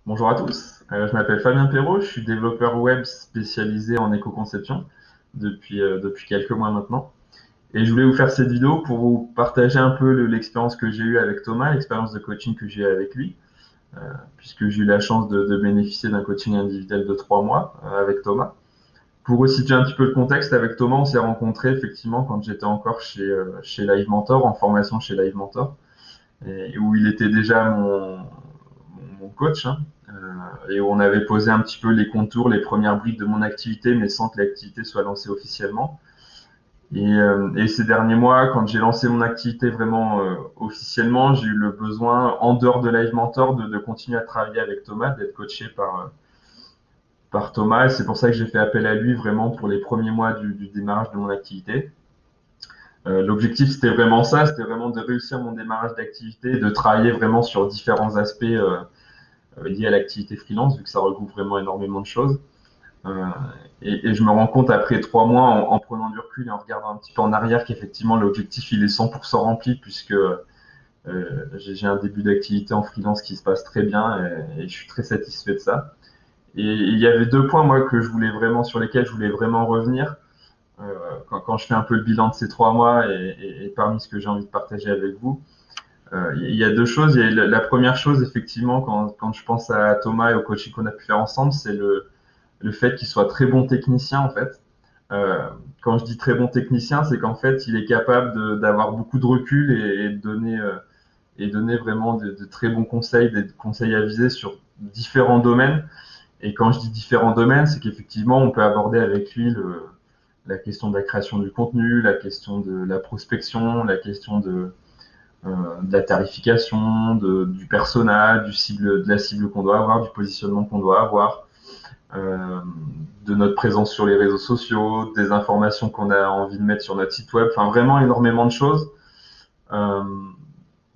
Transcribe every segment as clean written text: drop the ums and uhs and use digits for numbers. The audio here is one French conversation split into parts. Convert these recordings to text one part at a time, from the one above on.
Bonjour à tous, je m'appelle Fabien Perrault, je suis développeur web spécialisé en éco-conception depuis quelques mois maintenant. Et je voulais vous faire cette vidéo pour vous partager un peu l'expérience que j'ai eue avec Thomas, l'expérience de coaching que j'ai eue avec lui, euh, puisque j'ai eu la chance de bénéficier d'un coaching individuel de 3 mois avec Thomas. Pour resituer un petit peu le contexte, avec Thomas, on s'est rencontrés effectivement quand j'étais encore chez Live Mentor, en formation chez Live Mentor, et où il était déjà mon coach, hein, et où on avait posé un petit peu les contours, les premières briques de mon activité, mais sans que l'activité soit lancée officiellement. Et ces derniers mois, quand j'ai lancé mon activité vraiment officiellement, j'ai eu le besoin, en dehors de Live Mentor, de continuer à travailler avec Thomas, d'être coaché par Thomas. Et c'est pour ça que j'ai fait appel à lui vraiment pour les premiers mois du démarrage de mon activité. L'objectif, c'était vraiment ça, c'était vraiment de réussir mon démarrage d'activité, de travailler vraiment sur différents aspects liés à l'activité freelance, vu que ça regroupe vraiment énormément de choses. Euh, et je me rends compte après 3 mois, en prenant du recul et en regardant un petit peu en arrière, qu'effectivement l'objectif il est 100% rempli, puisque j'ai un début d'activité en freelance qui se passe très bien, et je suis très satisfait de ça. Et il y avait 2 points moi que je voulais vraiment sur lesquels je voulais vraiment revenir quand je fais un peu le bilan de ces 3 mois et parmi ce que j'ai envie de partager avec vous. Il y a 2 choses. Il y a la première chose, effectivement, quand je pense à Thomas et au coaching qu'on a pu faire ensemble, c'est le fait qu'il soit très bon technicien, en fait. Quand je dis très bon technicien, c'est qu'en fait, il est capable d'avoir beaucoup de recul et donner vraiment de très bons conseils, des conseils avisés sur différents domaines. Et quand je dis différents domaines, c'est qu'effectivement, on peut aborder avec lui la question de la création du contenu, la question de la prospection, la question de la tarification, du persona, de la cible qu'on doit avoir, du positionnement qu'on doit avoir, euh, de notre présence sur les réseaux sociaux, des informations qu'on a envie de mettre sur notre site web, enfin vraiment énormément de choses. Euh,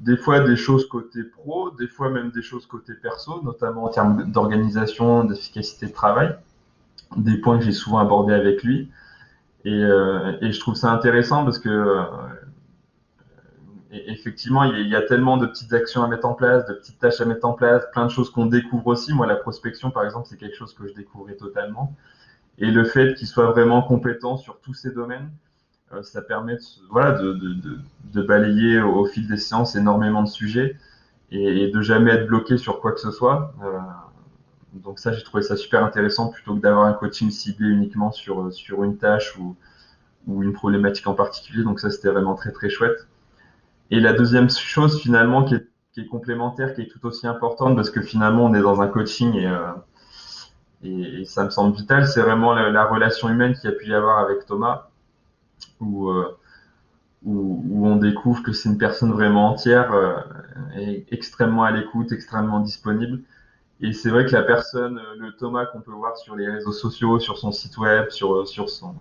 des fois des choses côté pro, des fois même des choses côté perso, notamment en termes d'organisation, d'efficacité de travail, des points que j'ai souvent abordés avec lui. Et je trouve ça intéressant parce que effectivement, il y a tellement de petites actions à mettre en place, de petites tâches à mettre en place, plein de choses qu'on découvre aussi. Moi, la prospection, par exemple, c'est quelque chose que je découvrais totalement. Et le fait qu'il soit vraiment compétent sur tous ces domaines, ça permet voilà, de balayer au fil des séances énormément de sujets et de jamais être bloqué sur quoi que ce soit. Donc ça, j'ai trouvé ça super intéressant plutôt que d'avoir un coaching ciblé uniquement sur une tâche ou une problématique en particulier. Donc ça, c'était vraiment très très chouette. Et la deuxième chose finalement qui est complémentaire, qui est tout aussi importante, parce que finalement on est dans un coaching et ça me semble vital, c'est vraiment la relation humaine qu'il y a pu y avoir avec Thomas, où, euh, où on découvre que c'est une personne vraiment entière, et extrêmement à l'écoute, extrêmement disponible. Et c'est vrai que la personne, le Thomas qu'on peut voir sur les réseaux sociaux, sur son site web,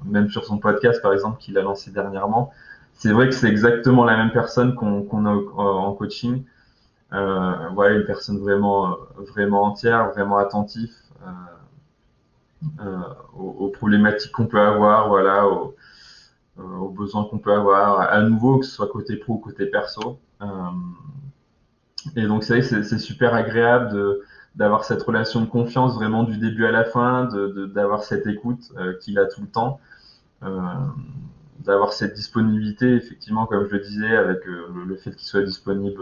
même sur son podcast par exemple qu'il a lancé dernièrement, c'est vrai que c'est exactement la même personne qu'on a en coaching. Voilà, une personne vraiment entière, vraiment attentif aux problématiques qu'on peut avoir, voilà, aux besoins qu'on peut avoir, à nouveau, que ce soit côté pro ou côté perso. Et donc c'est vrai que c'est super agréable d'avoir cette relation de confiance vraiment du début à la fin, d'avoir cette écoute qu'il a tout le temps, euh, d'avoir cette disponibilité, effectivement, comme je le disais, avec le fait qu'il soit disponible,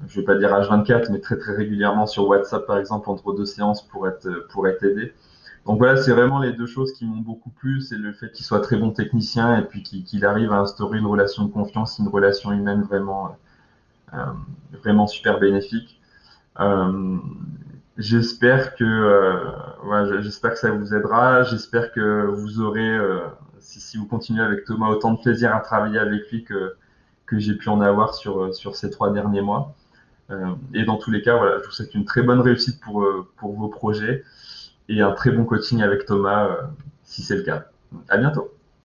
je vais pas dire H24, mais très très régulièrement sur WhatsApp, par exemple, entre 2 séances pour être aidé. Donc voilà, c'est vraiment les 2 choses qui m'ont beaucoup plu, c'est le fait qu'il soit très bon technicien et puis qu'il arrive à instaurer une relation de confiance, une relation humaine euh, vraiment super bénéfique. Euh, j'espère voilà, j'espère que ça vous aidera. J'espère que vous aurez, si vous continuez avec Thomas, autant de plaisir à travailler avec lui que j'ai pu en avoir sur ces 3 derniers mois. Et dans tous les cas, voilà, je vous souhaite une très bonne réussite pour vos projets et un très bon coaching avec Thomas, si c'est le cas. À bientôt.